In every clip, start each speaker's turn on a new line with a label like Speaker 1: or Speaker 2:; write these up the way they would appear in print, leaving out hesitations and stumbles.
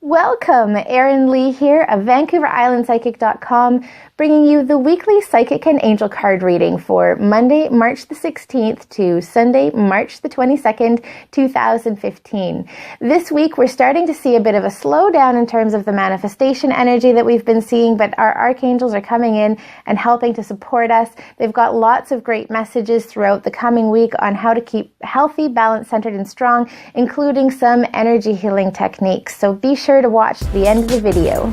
Speaker 1: Welcome, Erin Lee here of VancouverIslandPsychic.com, bringing you the weekly Psychic and Angel card reading for Monday, March the 16th to Sunday, March the 22nd, 2015. This week, we're starting to see a bit of a slowdown in terms of the manifestation energy that we've been seeing, but our archangels are coming in and helping to support us. They've got lots of great messages throughout the coming week on how to keep healthy, balanced, centered, and strong, including some energy healing techniques. So be sure to watch the end of the video.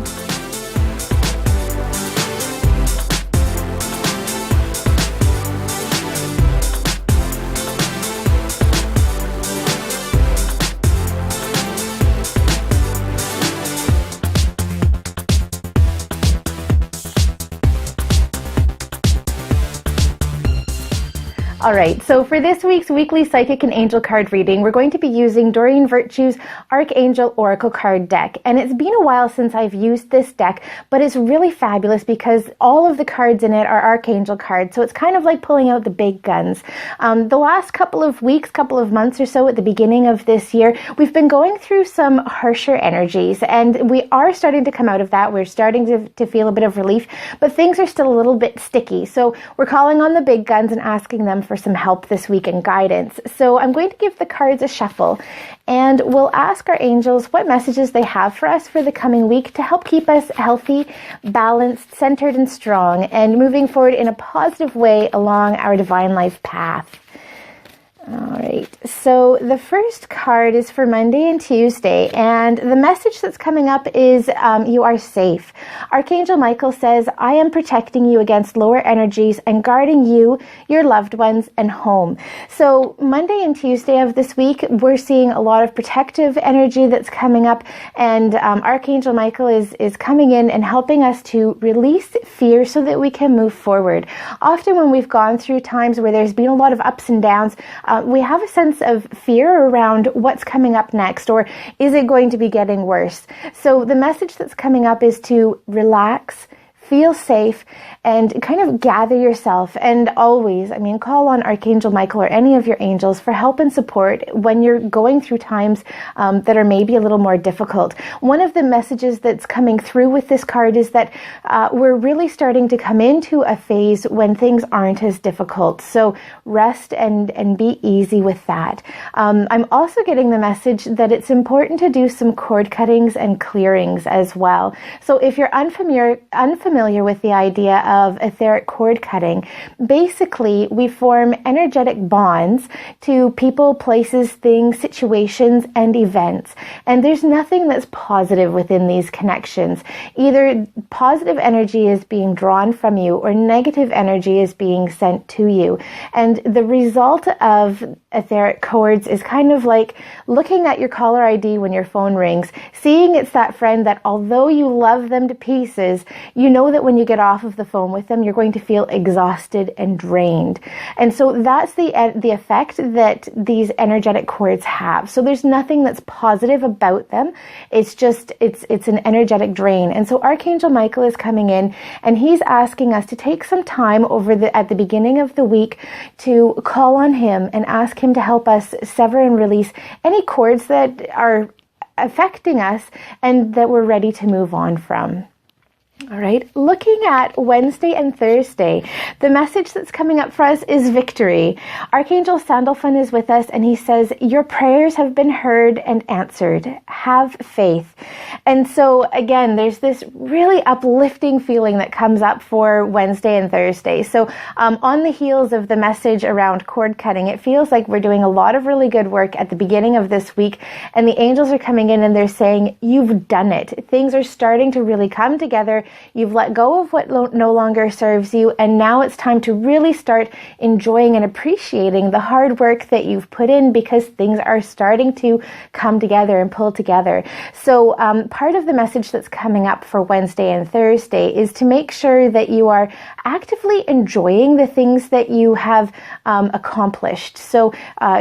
Speaker 1: All right, so for this week's weekly Psychic and Angel card reading, we're going to be using Doreen Virtue's Archangel Oracle card deck. And it's been a while since I've used this deck, but it's really fabulous because all of the cards in it are Archangel cards. So it's kind of like pulling out the big guns. The last couple of weeks, couple of months or so at the beginning of this year, we've been going through some harsher energies, and we are starting to come out of that. We're starting to feel a bit of relief, but things are still a little bit sticky. So we're calling on the big guns and asking them for some help this week and guidance. So I'm going to give the cards a shuffle, and we'll ask our angels what messages they have for us for the coming week to help keep us healthy, balanced, centered, and strong, and moving forward in a positive way along our divine life path. All right, so the first card is for Monday and Tuesday, and the message that's coming up is you are safe. Archangel Michael says, I am protecting you against lower energies and guarding you, your loved ones, and home. So Monday and Tuesday of this week, we're seeing a lot of protective energy that's coming up, and Archangel Michael is coming in and helping us to release fear so that we can move forward. Often when we've gone through times where there's been a lot of ups and downs, we have a sense of fear around what's coming up next, or is it going to be getting worse? So the message that's coming up is to relax, feel safe, and kind of gather yourself, and always, call on Archangel Michael or any of your angels for help and support when you're going through times that are maybe a little more difficult. One of the messages that's coming through with this card is that we're really starting to come into a phase when things aren't as difficult. So rest and be easy with that. I'm also getting the message that it's important to do some cord cuttings and clearings as well. So if you're unfamiliar with the idea of etheric cord cutting, basically we form energetic bonds to people, places, things, situations, and events. And there's nothing that's positive within these connections. Either positive energy is being drawn from you or negative energy is being sent to you. And the result of etheric cords is kind of like looking at your caller ID when your phone rings, seeing it's that friend that although you love them to pieces, you know that when you get off of the phone with them, you're going to feel exhausted and drained. And so that's the effect that these energetic cords have. So there's nothing that's positive about them. It's just, it's an energetic drain. And so Archangel Michael is coming in, and he's asking us to take some time at the beginning of the week to call on him and ask him to help us sever and release any cords that are affecting us and that we're ready to move on from. All right, looking at Wednesday and Thursday, the message that's coming up for us is victory. Archangel Sandalphon is with us, and he says, your prayers have been heard and answered. Have faith. And so, again, there's this really uplifting feeling that comes up for Wednesday and Thursday. So on the heels of the message around cord cutting, it feels like we're doing a lot of really good work at the beginning of this week, and the angels are coming in and they're saying, you've done it. Things are starting to really come together. You've let go of what no longer serves you, and now it's time to really start enjoying and appreciating the hard work that you've put in, because things are starting to come together and pull together. So part of the message that's coming up for Wednesday and Thursday is to make sure that you are actively enjoying the things that you have accomplished. So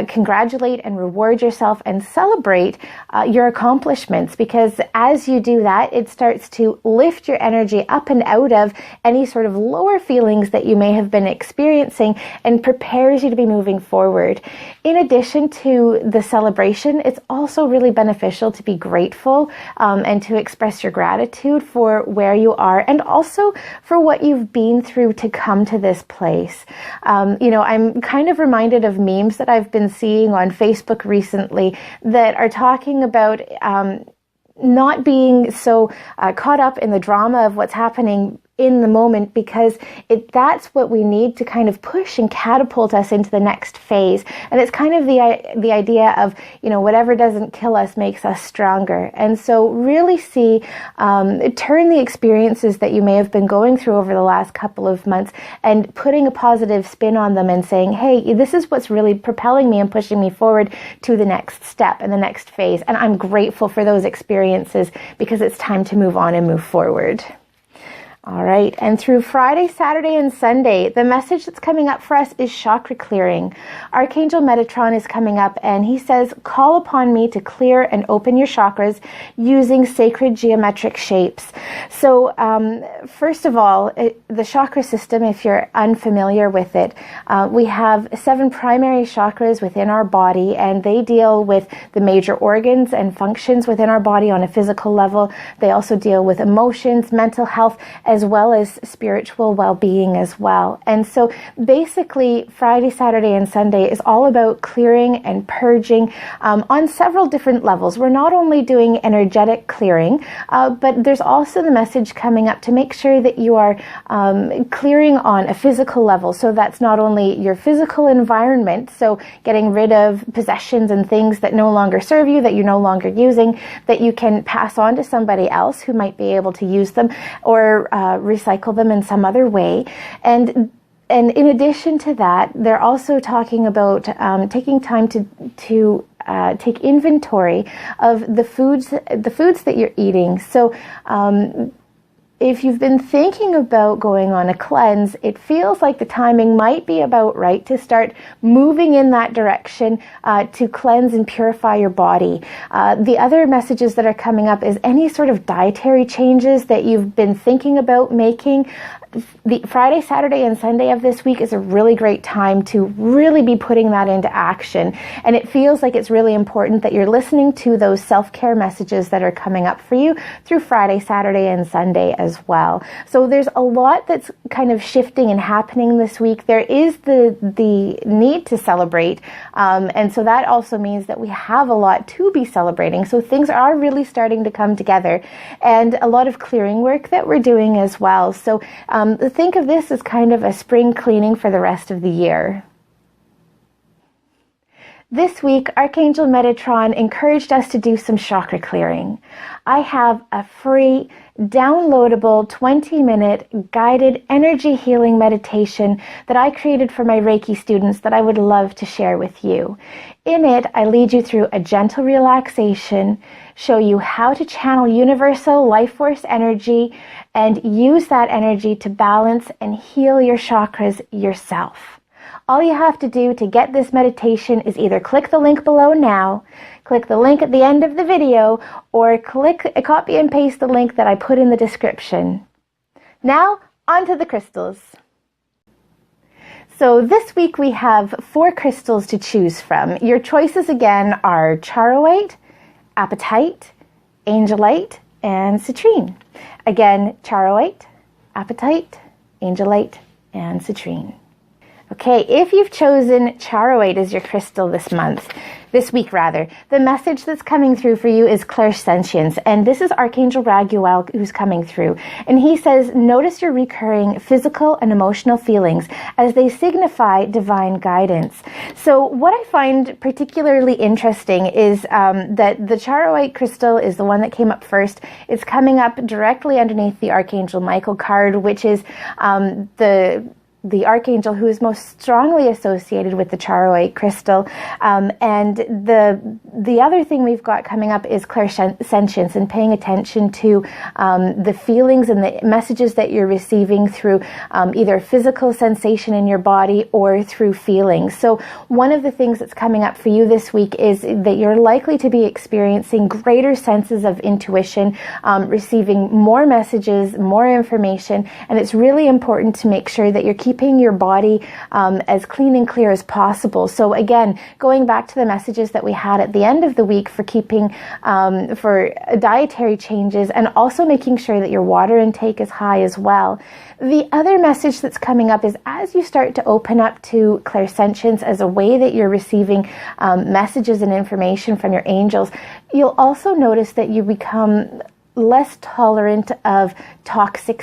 Speaker 1: congratulate and reward yourself and celebrate your accomplishments, because as you do that, it starts to lift your energy energy up and out of any sort of lower feelings that you may have been experiencing and prepares you to be moving forward. In addition to the celebration, it's also really beneficial to be grateful and to express your gratitude for where you are and also for what you've been through to come to this place. I'm kind of reminded of memes that I've been seeing on Facebook recently that are talking about not being so caught up in the drama of what's happening in the moment, because that's what we need to kind of push and catapult us into the next phase. And it's kind of the idea of, whatever doesn't kill us makes us stronger. And so really turn the experiences that you may have been going through over the last couple of months and putting a positive spin on them and saying, hey, this is what's really propelling me and pushing me forward to the next step and the next phase. And I'm grateful for those experiences because it's time to move on and move forward. All right, and through Friday, Saturday, and Sunday, the message that's coming up for us is Chakra Clearing. Archangel Metatron is coming up, and he says, call upon me to clear and open your chakras using sacred geometric shapes. So, first of all, the chakra system, if you're unfamiliar with it, we have 7 primary chakras within our body, and they deal with the major organs and functions within our body on a physical level. They also deal with emotions, mental health, as well as spiritual well-being as well. And so basically Friday, Saturday, and Sunday is all about clearing and purging on several different levels. We're not only doing energetic clearing, but there's also the message coming up to make sure that you are clearing on a physical level. So that's not only your physical environment, so getting rid of possessions and things that no longer serve you, that you're no longer using, that you can pass on to somebody else who might be able to use them, or recycle them in some other way. And in addition to that, they're also talking about taking time to take inventory of the foods that you're eating. So if you've been thinking about going on a cleanse, it feels like the timing might be about right to start moving in that direction to cleanse and purify your body. The other messages that are coming up is any sort of dietary changes that you've been thinking about making. The Friday, Saturday, and Sunday of this week is a really great time to really be putting that into action. And it feels like it's really important that you're listening to those self-care messages that are coming up for you through Friday, Saturday, and Sunday as well. So there's a lot that's kind of shifting and happening this week. There is the need to celebrate. And so that also means that we have a lot to be celebrating. So things are really starting to come together, and a lot of clearing work that we're doing as well. So think of this as kind of a spring cleaning for the rest of the year. This week, Archangel Metatron encouraged us to do some chakra clearing. I have a free, downloadable 20-minute guided energy healing meditation that I created for my Reiki students that I would love to share with you. In it, I lead you through a gentle relaxation, show you how to channel universal life force energy, and use that energy to balance and heal your chakras yourself. All you have to do to get this meditation is either click the link below now, click the link at the end of the video, or copy and paste the link that I put in the description. Now, onto the crystals. So this week we have 4 crystals to choose from. Your choices again are charoite, apatite, angelite, and citrine. Again, charoite, apatite, angelite, and citrine. Okay, if you've chosen charoite as your crystal this week, the message that's coming through for you is Clairsentience, and this is Archangel Raguel who's coming through. And he says, notice your recurring physical and emotional feelings as they signify divine guidance. So what I find particularly interesting is that the charoite crystal is the one that came up first. It's coming up directly underneath the Archangel Michael card, which is the archangel who is most strongly associated with the charoite crystal. And the other thing we've got coming up is clairsentience, and paying attention to the feelings and the messages that you're receiving through either physical sensation in your body or through feelings. So one of the things that's coming up for you this week is that you're likely to be experiencing greater senses of intuition, receiving more messages, more information, and it's really important to make sure that you're keeping your body as clean and clear as possible. So again, going back to the messages that we had at the end of the week for keeping, for dietary changes, and also making sure that your water intake is high as well. The other message that's coming up is as you start to open up to clairsentience as a way that you're receiving messages and information from your angels, you'll also notice that you become less tolerant of toxic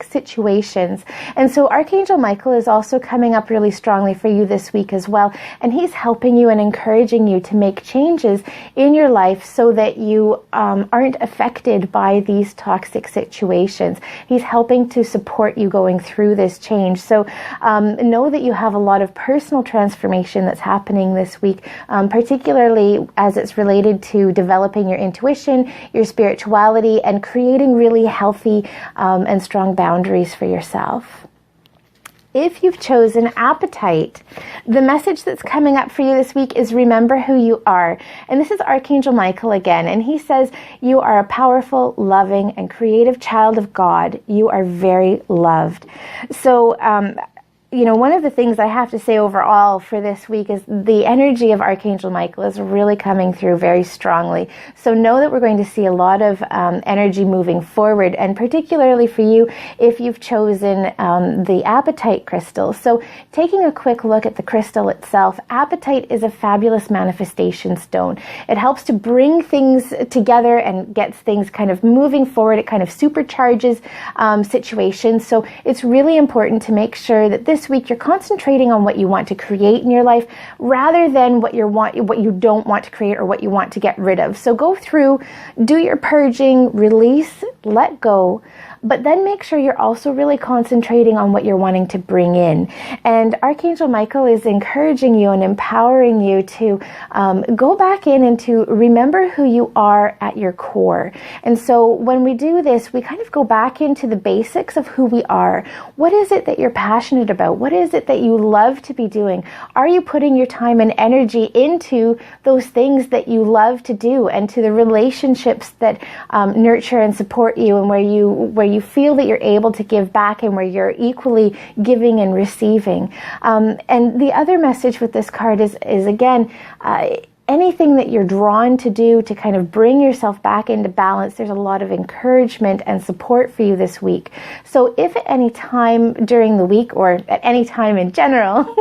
Speaker 1: situations. And so Archangel Michael is also coming up really strongly for you this week as well. And he's helping you and encouraging you to make changes in your life so that you aren't affected by these toxic situations. He's helping to support you going through this change. So know that you have a lot of personal transformation that's happening this week, particularly as it's related to developing your intuition, your spirituality, and creating really healthy and strong boundaries for yourself. If you've chosen appetite, the message that's coming up for you this week is remember who you are. And this is Archangel Michael again. And he says, you are a powerful, loving, and creative child of God. You are very loved. So, one of the things I have to say overall for this week is the energy of Archangel Michael is really coming through very strongly. So know that we're going to see a lot of energy moving forward, and particularly for you if you've chosen the apatite crystal. So taking a quick look at the crystal itself, apatite is a fabulous manifestation stone. It helps to bring things together and gets things kind of moving forward. It kind of supercharges situations. So it's really important to make sure that this week you're concentrating on what you want to create in your life rather than what you don't want to create or what you want to get rid of. So go through, do your purging, release, let go, but then make sure you're also really concentrating on what you're wanting to bring in. And Archangel Michael is encouraging you and empowering you to go back in and to remember who you are at your core. And so when we do this, we kind of go back into the basics of who we are. What is it that you're passionate about? What is it that you love to be doing? Are you putting your time and energy into those things that you love to do and to the relationships that nurture and support you, and where you feel that you're able to give back and where you're equally giving and receiving? And the other message with this card is again, anything that you're drawn to do to kind of bring yourself back into balance, there's a lot of encouragement and support for you this week. So if at any time during the week or at any time in general,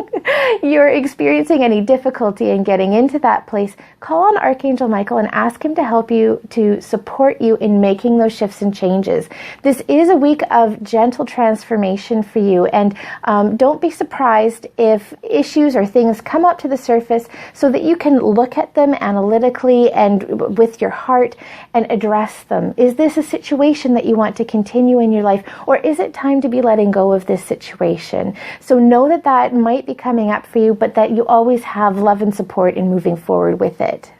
Speaker 1: you're experiencing any difficulty in getting into that place, call on Archangel Michael and ask him to help you, to support you in making those shifts and changes. This is a week of gentle transformation for you, and don't be surprised if issues or things come up to the surface so that you can look at them analytically and with your heart and address them. Is this a situation that you want to continue in your life, or is it time to be letting go of this situation? So know that that might be coming up for you, but that you always have love and support in moving forward with it.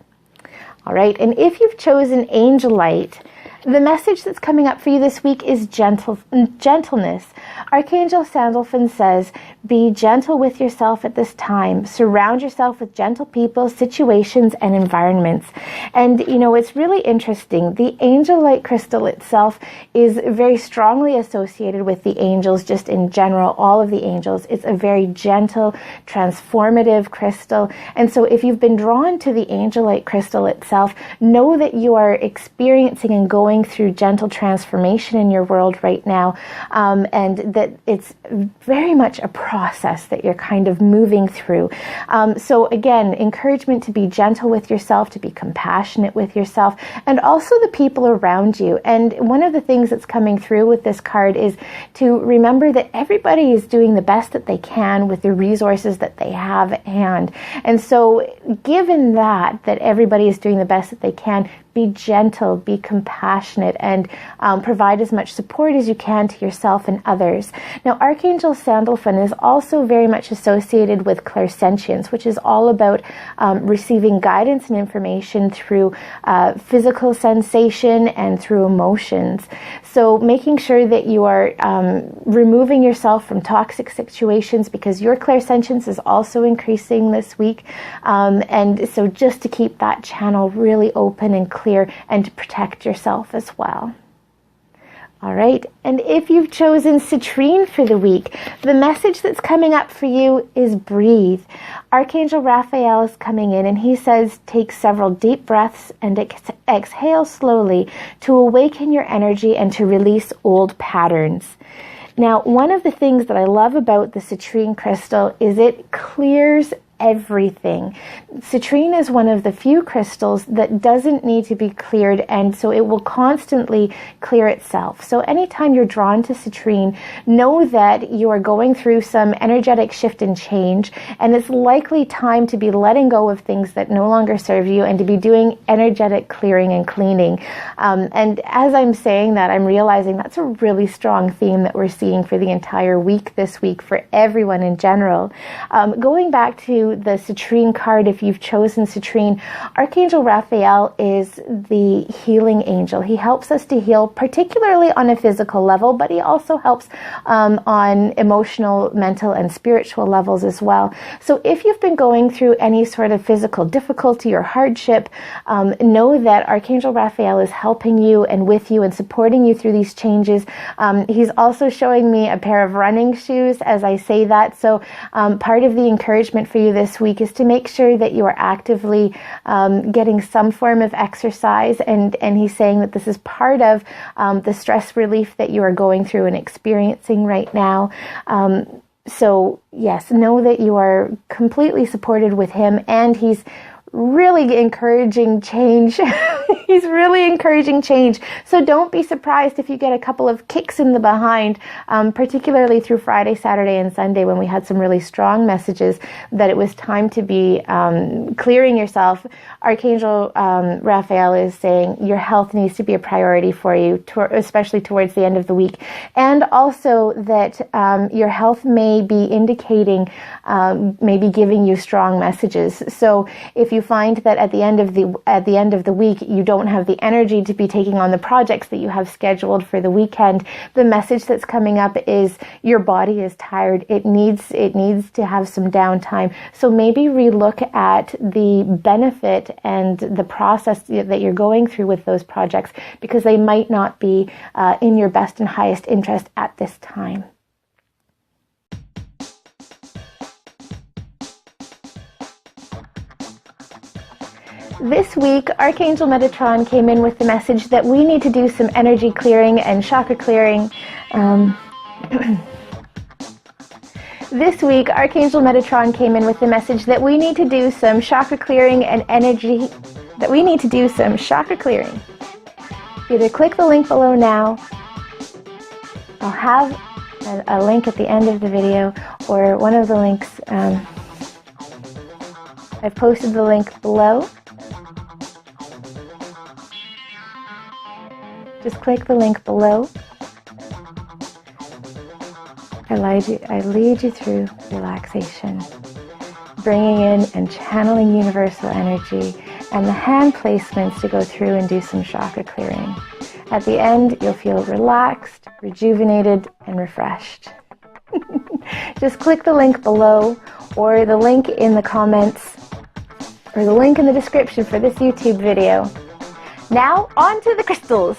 Speaker 1: All right, and if you've chosen Angel Light, the message that's coming up for you this week is gentleness. Archangel Sandalphon says, be gentle with yourself at this time. Surround yourself with gentle people, situations, and environments. And, it's really interesting. The Angel Light crystal itself is very strongly associated with the angels, just in general, all of the angels. It's a very gentle, transformative crystal. And so if you've been drawn to the Angel Light crystal itself, know that you are experiencing and going through gentle transformation in your world right now, and that it's very much a process that you're kind of moving through. So again, encouragement to be gentle with yourself, to be compassionate with yourself, and also the people around you. And one of the things that's coming through with this card is to remember that everybody is doing the best that they can with the resources that they have at hand. And so given that everybody is doing the best that they can, be gentle, be compassionate, compassionate and provide as much support as you can to yourself and others. Now, Archangel Sandalphon is also very much associated with Clairsentience, which is all about receiving guidance and information through physical sensation and through emotions. So making sure that you are removing yourself from toxic situations, because your clairsentience is also increasing this week. And so just to keep that channel really open and clear and to protect yourself as well. All right, and if you've chosen citrine for the week, the message that's coming up for you is breathe. Archangel Raphael is coming in and he says, take several deep breaths and exhale slowly to awaken your energy and to release old patterns. Now, one of the things that I love about the citrine crystal is it clears everything. Citrine is one of the few crystals that doesn't need to be cleared, and so it will constantly clear itself. So anytime you're drawn to citrine, know that you are going through some energetic shift and change, and it's likely time to be letting go of things that no longer serve you and to be doing energetic clearing and cleaning. And as I'm saying that, I'm realizing that's a really strong theme that we're seeing for the entire week this week for everyone in general. Going back to the citrine card, if you've chosen citrine, Archangel Raphael is the healing angel. He helps us to heal, particularly on a physical level, but he also helps on emotional, mental, and spiritual levels as well. So if you've been going through any sort of physical difficulty or hardship, know that Archangel Raphael is helping you and with you and supporting you through these changes. He's also showing me a pair of running shoes as I say that. So part of the encouragement for you this week is to make sure that you are actively getting some form of exercise, and he's saying that this is part of the stress relief that you are going through and experiencing right now. So yes, know that you are completely supported with him, and he's really encouraging change. He's really encouraging change. So don't be surprised if you get a couple of kicks in the behind, particularly through Friday, Saturday, and Sunday when we had some really strong messages that it was time to be clearing yourself. Archangel Raphael is saying your health needs to be a priority for you, especially towards the end of the week. And also that your health may be indicating, maybe giving you strong messages. So if you find that at the end of the week you don't have the energy to be taking on the projects that you have scheduled for the weekend, the message that's coming up is your body is tired. It needs to have some downtime. So maybe relook at the benefit and the process that you're going through with those projects, because they might not be in your best and highest interest at this time. This week, Archangel Metatron came in with the message that we need to do some energy clearing and chakra clearing. This week, Archangel Metatron came in with the message that we need to do some chakra clearing and energy, that we need to do some chakra clearing. Either click the link below now. I'll have a link at the end of the video, or one of the links, I've posted the link below. Just click the link below. I lead you through relaxation, bringing in and channeling universal energy, and the hand placements to go through and do some chakra clearing. At the end, you'll feel relaxed, rejuvenated, and refreshed. Just click the link below, or the link in the comments, or the link in the description for this YouTube video. Now, on to the crystals.